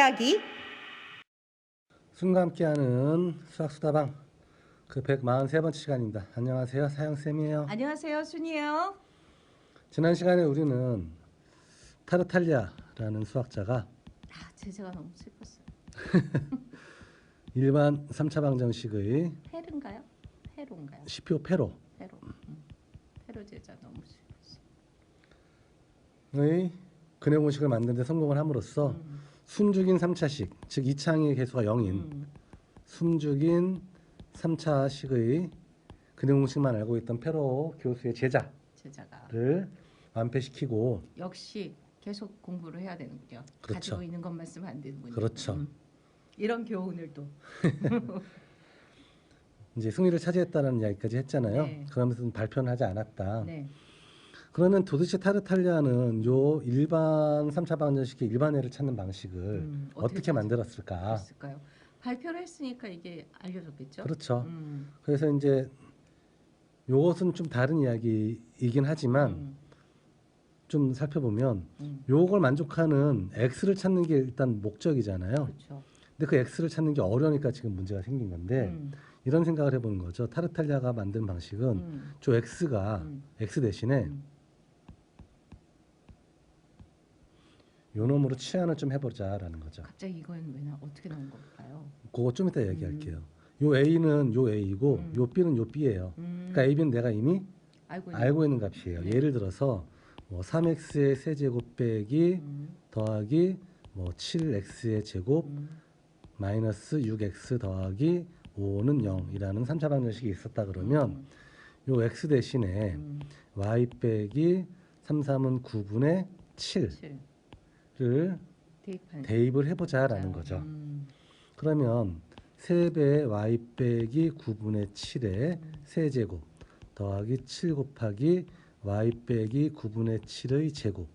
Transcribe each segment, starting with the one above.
이야기. 순과 함께하는 수학수다방 그 143번째 시간입니다. 안녕하세요, 사영쌤이에요. 안녕하세요, 순이에요. 지난 시간에 우리는 타르탈리아라는 수학자가 제자가 너무 슬펐어요. 일반 3차 방정식의 페른가요? 페로인가요? 시표 페로 페로. 페로 제자 너무 슬펐어요. 의 근해 공식을 만드는 데 성공을 함으로써 숨죽인 3차식, 즉 2차항의 개수가 0인 숨죽인 3차식의 근해 공식만 알고 있던 페로 교수의 제자가 제자를 완패시키고 역시 계속 공부를 해야 되는군요. 그렇죠. 가지고 있는 것만 쓰면 안 되는군요. 그렇죠. 이런 교훈을 또. 이제 승리를 차지했다는 이야기까지 했잖아요. 네. 그러면서 발표는 하지 않았다. 네. 그러면 도대체 타르탈리아는 요 일반 3차 방정식의 일반회를 찾는 방식을 어떻게 만들었을까? 그랬을까요? 발표를 했으니까 이게 알려졌겠죠? 그렇죠. 그래서 이제 요것은 좀 다른 이야기이긴 하지만 좀 살펴보면 요걸 만족하는 x를 찾는 게 일단 목적이잖아요. 그렇죠. 근데 그 x를 찾는 게 어려우니까 지금 문제가 생긴 건데 이런 생각을 해보는 거죠. 타르탈리아가 만든 방식은 저 x가 x 대신에 요 놈으로 치환을 좀 해보자라는 거죠. 갑자기 이건 어떻게 나온 걸까요? 그거 좀 이따 얘기할게요. 요 a는 요 a이고 요 b는 요 b예요. 그러니까 a, b는 내가 이미 알고 있는 값이에요. 네. 예를 들어서 뭐 3x의 세제곱 빼기 더하기 뭐 7x의 제곱 마이너스 6x 더하기 5는 0이라는 3차 방정식이 있었다 그러면 요 x 대신에 y 빼기 3, 3은 9분의 7을 대입을 해보자라는 거죠. 그러면 3배의 y 빼기 9분의 7의 세제곱 더하기 7 곱하기 y 빼기 9분의 7의 제곱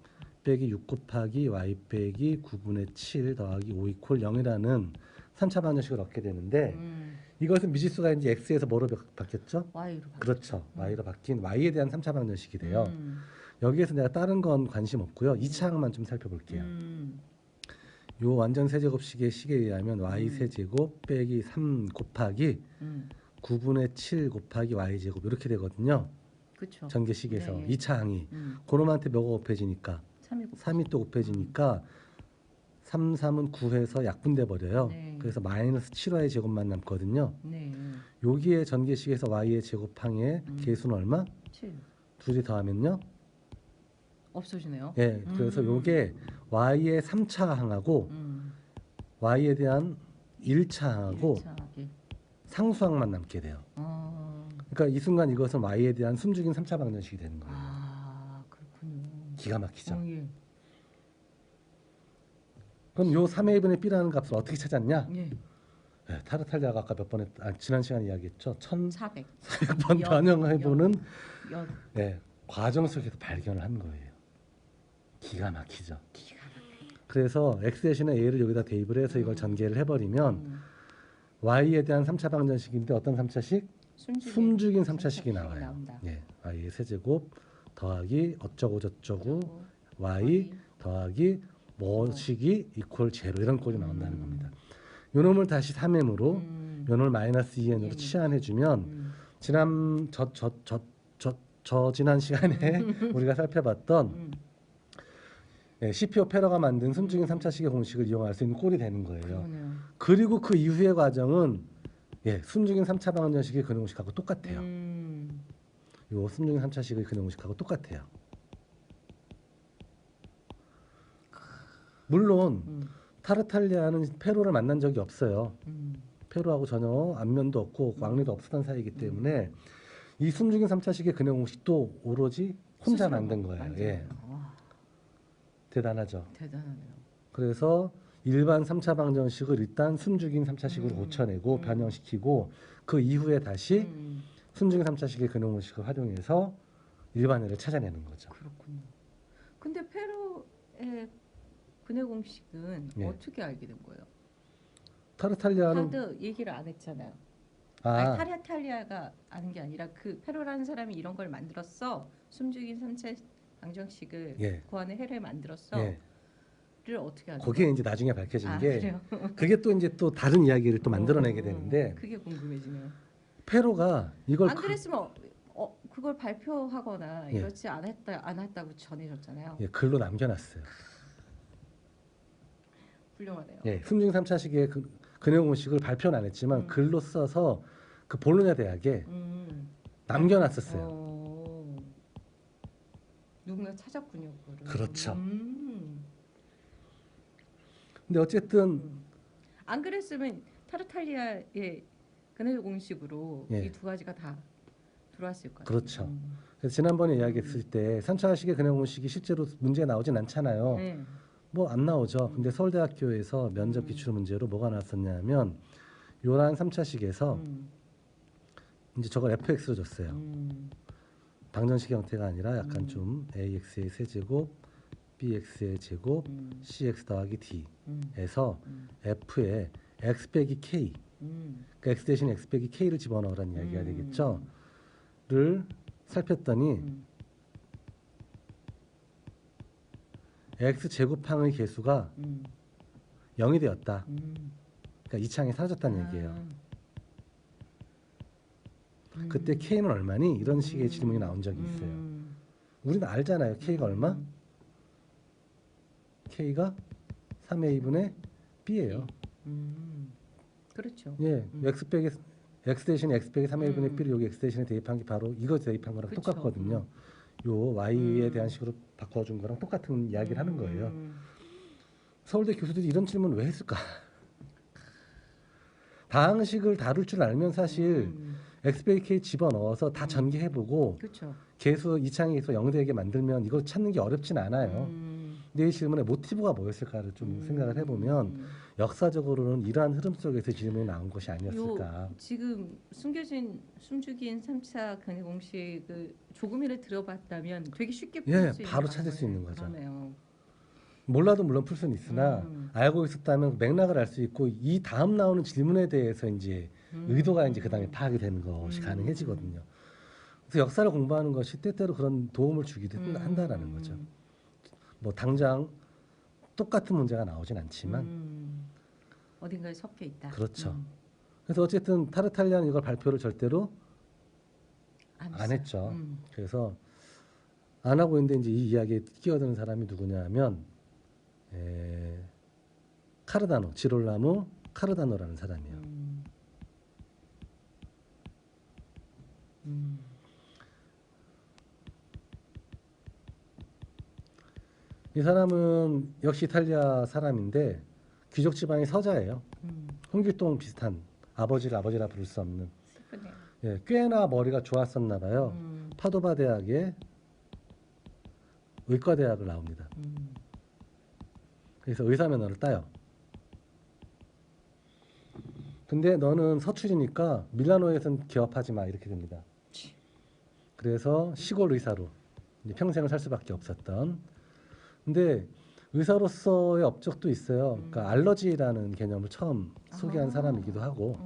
빼기 6 곱하기 y 빼기 9분의 7 더하기 5 이퀄 0이라는 3차 방정식을 얻게 되는데 이것은 미지수가 이제 x에서 뭐로 바뀌었죠? y로 바뀌었죠. 그렇죠. y로 바뀐 y에 대한 3차 방정식이 돼요. 여기에서 내가 다른 건 관심 없고요. 2차항만 좀 살펴볼게요. 요 완전 세제곱식의 식에 의하면 y 세제곱 빼기 3 곱하기 9분의 7 곱하기 y 제곱 이렇게 되거든요. 그렇죠. 전개식에서 네. 2차항이 그놈한테 뭐가 곱해지니까 3이 또 곱해지니까 3, 3은 9해서 약분돼 버려요. 네. 그래서 마이너스 7y 제곱만 남거든요. 네. 여기에 전개식에서 y의 제곱항의 개수는 얼마? 7. 둘이 더하면요? 없어지네요. 예, 그래서 요게 y의 3차 항하고 y에 대한 1차 항하고 상수항만 남게 돼요. 그러니까 이 순간 이것은 y에 대한 숨죽인 3차 방정식이 되는 거예요. 아, 그렇군요. 기가 막히죠. 예. 그럼 요 3의 1분의 b라는 값을 어떻게 찾았냐? 예. 네, 타르탈리아가 아까 몇 번에 지난 시간에 이야기했죠. 400. 1400번 변형해보는 연. 네, 과정 속에서 발견을 한 거예요. 기가 막히죠. 기가 막히네. 그래서 x 대신에 a를 여기다 대입을 해서 이걸 전개를 해버리면 y에 대한 3차 방정식인데 어떤 3차식? 숨죽인 3차식이 나와요. 나온다. 예, y의 세제곱 더하기 어쩌고 저쩌고 y 더하기 뭐식이 이퀄 제로 이런 꼴이 나온다는 겁니다. 요 놈을 다시 3m으로 요 놈을 마이너스 2n으로 치환해주면 지난 시간에 우리가 살펴봤던 CPO 페러가 만든 숨죽인 3차식의 공식을 이용할 수 있는 꼴이 되는 거예요. 그러네요. 그리고 그 이후의 과정은 숨죽인 3차 방정식의 근해 공식하고 똑같아요. 요 숨죽인 3차식의 근해 공식하고 똑같아요. 물론 타르탈리아는 페로를 만난 적이 없어요. 페로하고 전혀 안면도 없고 광리도 없었던 사이이기 때문에 이 숨죽인 3차식의 근해 공식도 오로지 혼자 만든 거예요. 예. 대단하죠. 대단하네요. 그래서 일반 3차 방정식을 일단 숨죽인 3차식으로 고쳐내고 변형시키고 그 이후에 다시 숨죽인 3차식의 근해 공식을 활용해서 일반회를 찾아내는 거죠. 그렇군요. 근데 페로의 근해 공식은 어떻게 알게 된 거예요? 타르탈리아는 하드 얘기를 안 했잖아요. 아니, 타르탈리아가 아는 게 아니라 그 페로라는 사람이 이런 걸 만들었어. 숨죽인 3차 방정식을 구하는 해를 만들었어. 어떻게 하죠? 거기에 이제 나중에 밝혀진 게 그래요? 그게 또 이제 또 다른 이야기를 또 만들어내게 되는데 그게 궁금해지네요. 페로가 이걸 안 그랬으면 그걸 발표하거나 예. 이렇지 않았다고 전해졌잖아요. 예, 글로 남겨놨어요. 훌륭하네요. 예, 숨중 3차식의 근해 공식을 발표는 안 했지만 글로 써서 그 볼로냐 대학에 남겨놨었어요. 누군가 찾았군요, 그거를. 그렇죠. 근데 어쨌든 안 그랬으면 타르탈리아의 근해 공식으로 예. 이 두 가지가 다 들어왔을 거예요. 그렇죠. 그래서 지난번에 이야기했을 때 3차식의 근해 공식이 실제로 문제에 나오진 않잖아요. 네. 뭐 안 나오죠. 근데 서울대학교에서 면접 기출 문제로 뭐가 나왔었냐면 요란 3차식에서 이제 저걸 fx로 줬어요. 방정식 형태가 아니라 약간 좀 ax의 세제곱, bx의 제곱, cx 더하기 d에서 f에 x 빼기 k, 그러니까 x 대신 x 빼기 k를 집어넣으라는 이야기가 되겠죠. 를 살폈더니 x 제곱항의 개수가 0이 되었다. 그러니까 이 창이 사라졌다는 얘기예요. 그때 K는 얼마니? 이런 식의 질문이 나온 적이 있어요. 우리는 알잖아요. K가 얼마? K가 3의 2분의 B예요. 그렇죠. 예, X 대신 X 빼기 3의 1분의 B를 여기 X 대신에 대입한 게 바로 이거 대입한 거랑 그쵸. 똑같거든요. 요 Y에 대한 식으로 바꿔준 거랑 똑같은 이야기를 하는 거예요. 서울대 교수들이 이런 질문 왜 했을까? 다항식을 다룰 줄 알면 사실 X 빼기 K 집어넣어서 다 전개해보고 그렇죠. 개수 이창에서 0되게 만들면 이거 찾는 게 어렵진 않아요. 근데 이 질문의 모티브가 뭐였을까를 좀 생각을 해보면 역사적으로는 이러한 흐름 속에서 질문이 나온 것이 아니었을까. 지금 숨죽인 3차 근해 공식을 조금이라도 들어봤다면 되게 쉽게 풀 수 있는 바로 찾을 수 거예요. 있는 거죠. 그러네요. 몰라도 물론 풀 수는 있으나 알고 있었다면 맥락을 알 수 있고 이 다음 나오는 질문에 대해서 이제 의도가 이제 그 다음에 파악이 되는 것이 가능해지거든요. 그래서 역사를 공부하는 것이 때때로 그런 도움을 주기도 한다라는 거죠. 뭐 당장 똑같은 문제가 나오진 않지만 어딘가에 섞여 있다. 그렇죠. 그래서 어쨌든 타르탈리아는 이걸 발표를 절대로 안 했죠. 그래서 안 하고 있는데 이제 이 이야기에 끼어드는 사람이 누구냐면 카르다노, 지롤라모 카르다노라는 사람이에요. 이 사람은 역시 이탈리아 사람인데 귀족 지방의 서자예요. 홍길동 비슷한 아버지를 아버지라 부를 수 없는. 슬프네요. 예, 꽤나 머리가 좋았었나 봐요. 파도바 대학에 의과대학을 나옵니다. 그래서 의사 면허를 따요. 근데 너는 서출이니까 밀라노에선 개업하지 마 이렇게 됩니다. 그래서 시골 의사로 이제 평생을 살 수밖에 없었던. 근데 의사로서의 업적도 있어요. 그러니까 알러지라는 개념을 처음 소개한 사람이기도 하고.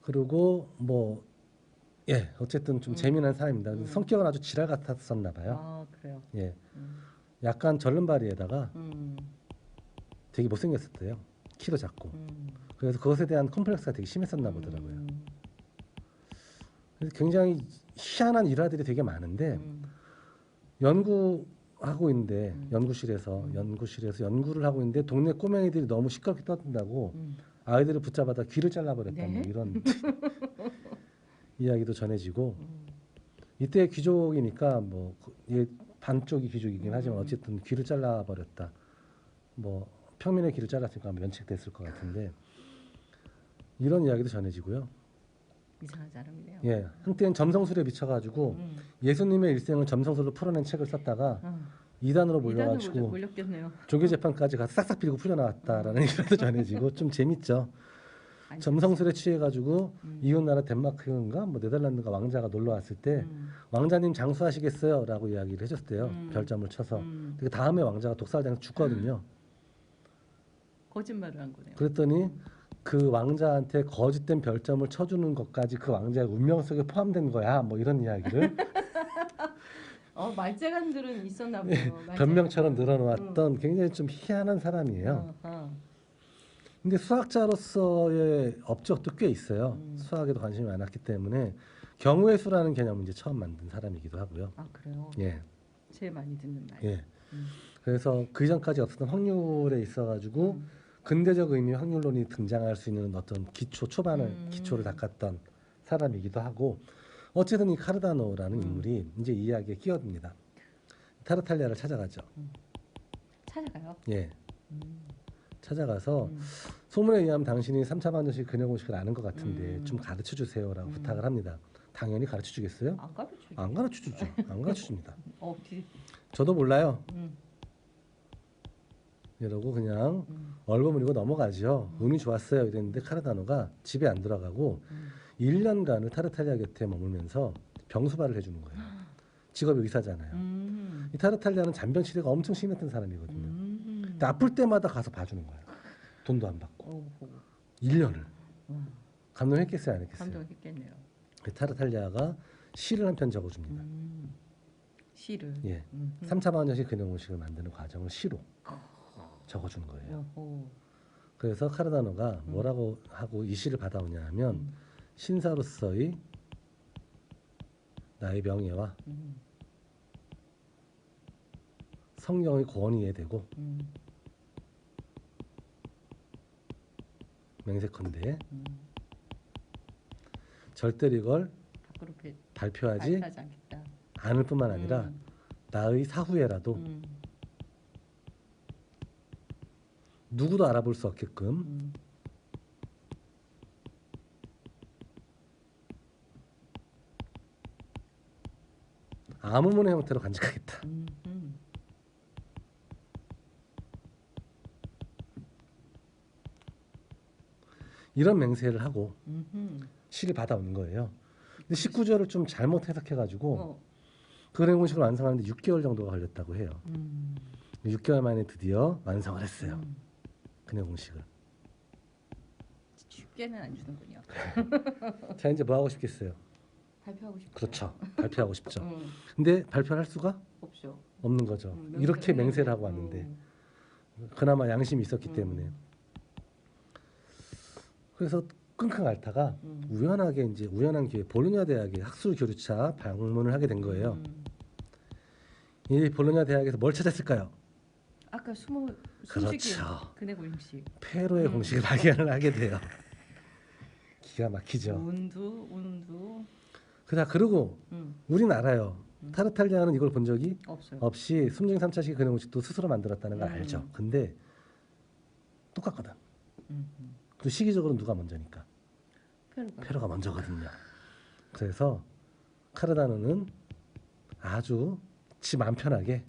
그리고 뭐 어쨌든 좀 재미난 사람입니다. 성격은 아주 지랄 같았었나 봐요. 아, 그래요. 예, 약간 절름발이에다가 되게 못생겼었대요. 키도 작고. 그래서 그것에 대한 컴플렉스가 되게 심했었나 보더라고요. 그래서 굉장히 희한한 일화들이 되게 많은데 연구하고 있는데 연구실에서 연구를 하고 있는데 동네 꼬맹이들이 너무 시끄럽게 떠든다고 아이들을 붙잡아다 귀를 잘라버렸다 뭐 이런 이야기도 전해지고 이때 귀족이니까 뭐 반쪽이 귀족이긴 하지만 어쨌든 귀를 잘라버렸다. 뭐 평민의 귀를 잘랐으니까 면책됐을 것 같은데 이런 이야기도 전해지고요. 이상한 사람이네요. 예, 한때는 점성술에 미쳐가지고 예수님의 일생을 점성술로 풀어낸 책을 썼다가 이단으로 몰려가지고 몰렸겠네요. 조교 재판까지 가서 싹싹 빌고 풀려나왔다라는 얘기도 전해지고 좀 재밌죠. 점성술에 취해가지고 이웃 나라 덴마크인가 뭐 네덜란드가 왕자가 놀러 왔을 때 왕자님 장수하시겠어요?라고 이야기를 해줬대요. 별점을 쳐서. 그 다음에 왕자가 독살당해서 죽거든요. 거짓말을 한 거네요. 그랬더니 그 왕자한테 거짓된 별점을 쳐주는 것까지 그 왕자의 운명 속에 포함된 거야. 뭐 이런 이야기를 말재간들은 있었나 봐요. 변명처럼 늘어놓았던 굉장히 좀 희한한 사람이에요. 근데 수학자로서의 업적도 꽤 있어요. 수학에도 관심이 많았기 때문에 경우의 수라는 개념을 이제 처음 만든 사람이기도 하고요. 아 그래요? 예, 제일 많이 듣는 말. 예. 음. 그래서 그 이전까지 없었던 확률에 있어가지고 근대적 의미의 확률론이 등장할 수 있는 어떤 기초를 닦았던 사람이기도 하고 어쨌든 이 카르다노라는 인물이 이제 이 이야기에 끼어듭니다. 타르탈리아를 찾아가죠. 찾아가요? 예, 음. 찾아가서 소문에 의하면 당신이 3차 방정식 근형 공식을 아는 것 같은데 좀 가르쳐 주세요라고 부탁을 합니다. 당연히 가르쳐 주겠어요? 안 가르쳐. 안 가르쳐 주죠. 안 가르쳐 줍니다. 어디? 저도 몰라요. 이러고 그냥 얼버무리고 넘어가죠. 운이 좋았어요 이랬는데 카르다노가 집에 안 들어가고 1년간을 타르탈리아 곁에 머물면서 병수발을 해주는 거예요. 직업이 의사잖아요. 이 타르탈리아는 잔병 치레가 엄청 심했던 사람이거든요. 근데 아플 때마다 가서 봐주는 거예요. 돈도 안 받고. 1년을. 감동했겠어요 안 했겠어요? 감동했겠네요. 타르탈리아가 시를 한 편 적어줍니다. 시를. 예, 3차 방정식 근형 공식을 만드는 과정을 시로 적어주는 거예요. 그래서 카르다노가 뭐라고 하고 이 시를 받아오냐 하면 신사로서의 나의 명예와 성경의 권위에 대고 맹세컨대 절대로 이걸 밖으로 발표하지 발표하지 않겠다. 않을 뿐만 아니라 나의 사후에라도 누구도 알아볼 수 없게끔 암호문의 형태로 간직하겠다. 이런 맹세를 하고 시를 받아오는 거예요. 근데 19절을 좀 잘못 해석해가지고 그 근형 공식을 완성하는데 6개월 정도가 걸렸다고 해요. 6개월 만에 드디어 완성을 했어요. 근형 공식을. 쉽게는 안 주는군요. 자 이제 뭐 하고 싶겠어요? 발표하고 싶죠. 그렇죠. 발표하고 싶죠. 근데 발표할 수가 없죠. 없는 거죠. 이렇게 맹세를 하고 왔는데 그나마 양심이 있었기 때문에. 그래서 끙끙 앓다가 우연하게 이제 우연한 기회 볼로냐 대학에 학술 교류차 방문을 하게 된 거예요. 이 볼로냐 대학에서 뭘 찾았을까요? 아까 숨죽인 그렇죠. 근형 공식. 페로의 공식을 발견을 하게 돼요. 기가 막히죠. 운두. 그러고 우린 알아요. 타르탈리아는 이걸 본 적이 없어요. 없이 숨중 3차식 근형 공식도 스스로 만들었다는 걸 알죠. 근데 똑같거든. 또 시기적으로 누가 먼저니까? 페로가 먼저거든요. 그래서 카르다노는 아주 지 맘 편하게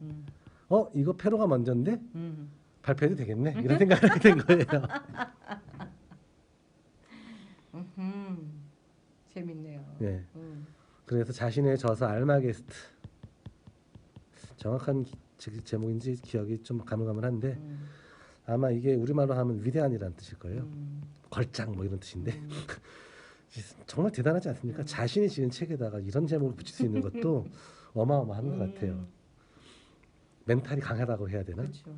이거 페로가 먼저인데 발표해도 되겠네 이런 생각을 하게 된 거예요. 재밌네요. 예. 그래서 자신의 저서 알마게스트 정확한 제목인지 기억이 좀 가물가물한데 아마 이게 우리말로 하면 위대한이라는 뜻일 거예요. 걸작 뭐 이런 뜻인데 정말 대단하지 않습니까? 자신이 지은 책에다가 이런 제목을 붙일 수 있는 것도 어마어마한 것 같아요. 멘탈이 강하다고 해야 되나? 그렇죠.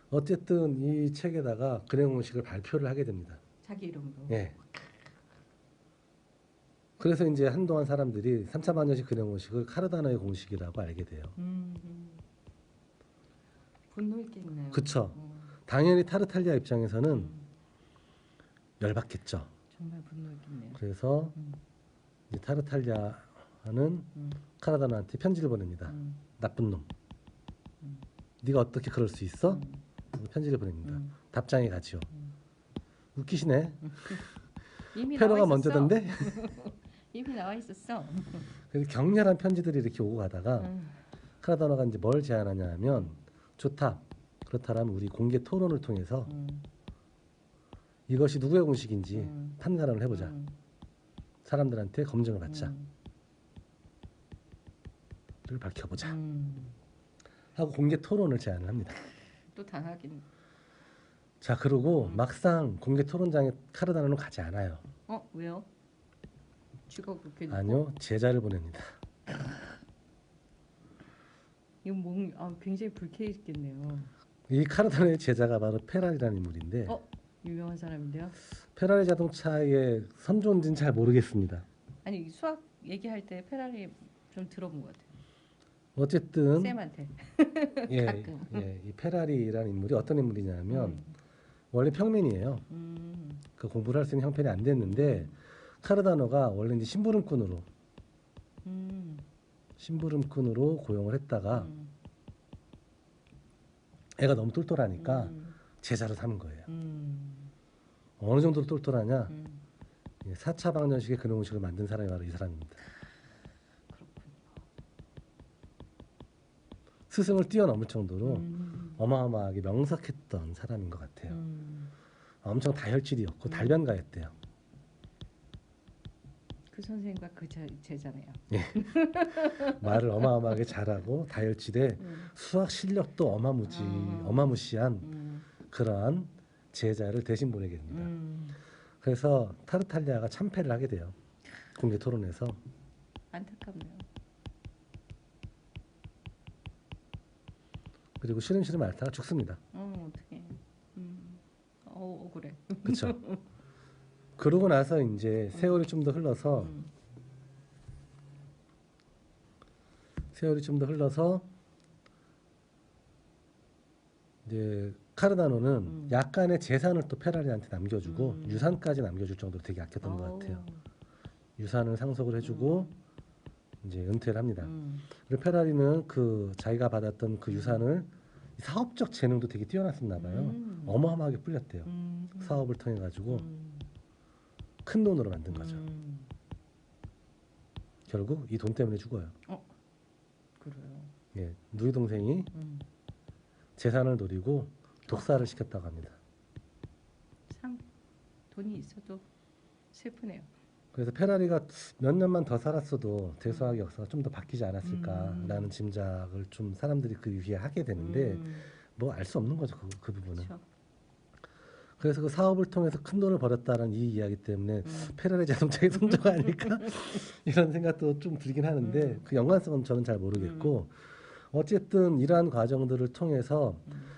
어쨌든 이 책에다가 근형 공식을 발표를 하게 됩니다. 자기 이름으로. 예. 그래서 이제 한동안 사람들이 3차 방정식 근형 공식을 카르다노의 공식이라고 알게 돼요. 분노했겠네요. 그렇죠. 당연히 타르탈리아 입장에서는 열받겠죠. 정말 분노했겠네요. 그래서 이제 타르탈리아는 카르다노한테 편지를 보냅니다. 나쁜 놈. 네가 어떻게 그럴 수 있어? 편지를 보냅니다. 답장이 가지요. 웃기시네. 이미 페로가 나와 먼저던데? 이미 나와 있었어. 그래서 격렬한 편지들이 이렇게 오고 가다가 카르다노가 이제 뭘 제안하냐 하면 좋다. 그렇다면 우리 공개 토론을 통해서 이것이 누구의 공식인지 판단을 해보자. 사람들한테 검증을 받자. 를 밝혀보자. 하고 공개 토론을 제안을 합니다. 또 당하긴. 자 그러고 막상 공개 토론장에 카르다노는 가지 않아요. 왜요? 쥐가 그렇게 아니요 제자를 보냅니다. 이거 굉장히 불쾌했겠네요. 이 카르다노의 제자가 바로 페라리라는 인물인데 유명한 사람인데요. 페라리 자동차의 선조인지는 잘 모르겠습니다. 아니 수학 얘기할 때 페라리 좀 들어본 것 같아요. 어쨌든 쌤한테 예, 가끔. 이 페라리라는 인물이 어떤 인물이냐면 원래 평민이에요. 그 공부를 할 수 있는 형편이 안 됐는데 카르다노가 원래 이제 심부름꾼으로 고용을 했다가 애가 너무 똘똘하니까 제자로 삼은 거예요. 어느 정도로 똘똘하냐? 4차 방정식의 근원공식을 만든 사람이 바로 이 사람입니다. 스승을 뛰어넘을 정도로 어마어마하게 명석했던 사람인 것 같아요. 엄청 다혈질이었고 달변가였대요. 그 선생님과 그 제자네요. 예. 말을 어마어마하게 잘하고 다혈질에 수학 실력도 어마무시한 그러한 제자를 대신 보내게 됩니다. 그래서 타르탈리아가 참패를 하게 돼요. 공개 토론에서. 안타깝네요. 그리고 시름시름 앓다가 죽습니다. 어떡해. 억울해. 그렇죠. 그러고 나서 이제 세월이 좀 더 흘러서 이제 카르다노는 약간의 재산을 또 페라리한테 남겨주고 유산까지 남겨줄 정도로 되게 아꼈던 것 같아요. 유산을 상속을 해주고 이제 은퇴를 합니다. 그리고 페라리는 그 자기가 받았던 그 유산을 사업적 재능도 되게 뛰어났었나 봐요. 어마어마하게 불렸대요. 사업을 통해 가지고 큰 돈으로 만든 거죠. 결국 이 돈 때문에 죽어요. 그래요. 예, 누이 동생이 재산을 노리고 독사를 시켰다고 합니다. 참 돈이 있어도 슬프네요. 그래서 페라리가 몇 년만 더 살았어도 대수학의 역사가 좀 더 바뀌지 않았을까라는 짐작을 좀 사람들이 그 위에 하게 되는데 뭐 알 수 없는 거죠, 그 부분은. 그렇죠. 그래서 그 사업을 통해서 큰 돈을 벌었다는 이 이야기 때문에 페라리 자동차의 선조가 아닐까 이런 생각도 좀 들긴 하는데 그 연관성은 저는 잘 모르겠고 어쨌든 이러한 과정들을 통해서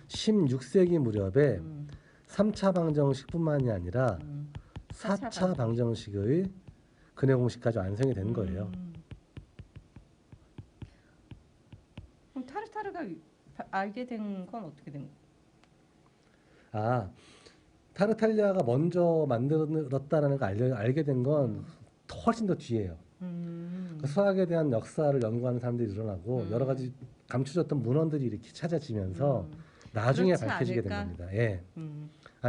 16세기 무렵에 3차 방정식뿐만이 아니라 4차 방정식의 근해 공식까지 완성이 된 거예요. 그럼 타르타르가 알게 된 건 어떻게 된 거예요? 타르탈리아가 먼저 만들었다는 걸 알게 된 건 훨씬 더 뒤에요. 그 수학에 대한 역사를 연구하는 사람들이 늘어나고 여러 가지 감춰졌던 문헌들이 이렇게 찾아지면서 나중에 그렇지 밝혀지게 된 않을까? 겁니다. 예.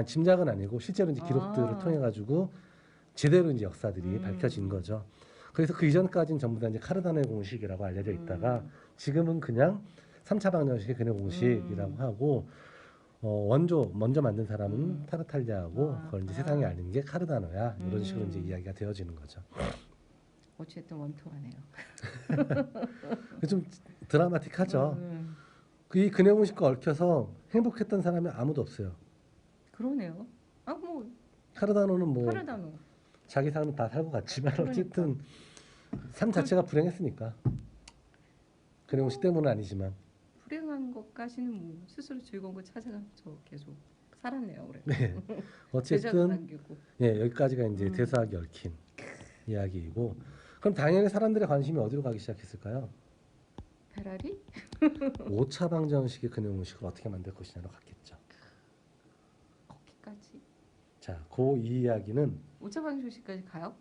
짐작은 아니고 실제로 이제 기록들을 통해 가지고 제대로 이제 역사들이 밝혀진 거죠. 그래서 그 이전까지는 전부 다 이제 카르다노의 공식이라고 알려져 있다가 지금은 그냥 3차 방정식의 근해 공식이라고 하고 먼저 만든 사람은 타르탈리아하고 그걸 이제 세상에 알린 게 카르다노야. 이런 식으로 이제 이야기가 되어지는 거죠. 어쨌든 원통하네요. 좀 드라마틱하죠. 이 근해 공식과 얽혀서 행복했던 사람이 아무도 없어요. 그러네요. 카르다노는 카르다노. 자기 삶은 다 살고 갔지만 그러니까. 어쨌든 삶 자체가 불행했으니까. 근해 공식 때문은 아니지만. 불행한 것까지는 스스로 즐거운 거 찾아가면서 계속 살았네요, 그래. 네. 어쨌든 여기까지가 이제 대수학이 얽힌 이야기이고 그럼 당연히 사람들의 관심이 어디로 가기 시작했을까요? 페라리? 5차 방정식의 근해 공식을 어떻게 만들 것이냐로 갔겠죠. 거기까지. 자, 그 이야기는 5차 방정식까지 가요?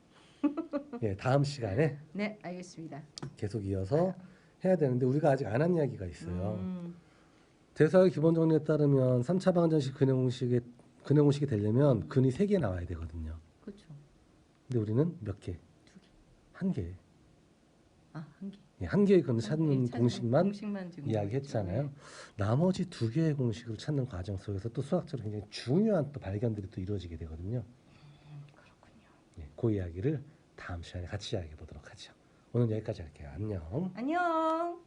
다음 시간에 네, 알겠습니다. 계속 이어서 해야 되는데 우리가 아직 안 한 이야기가 있어요. 대수학의 기본 정리에 따르면 3차 방정식 근해 공식이 되려면 근이 3개 나와야 되거든요. 그렇죠. 근데 우리는 몇 개? 2개. 1개. 한 개. 한 개의 근을 찾는 공식만 지금 이야기했잖아요. 네. 나머지 2개의 공식을 찾는 과정 속에서 또 수학적으로 굉장히 중요한 또 발견들이 또 이루어지게 되거든요. 그렇군요. 그 이야기를 다음 시간에 같이 이야기해 보도록 하죠. 오늘 여기까지 할게요. 안녕. 안녕.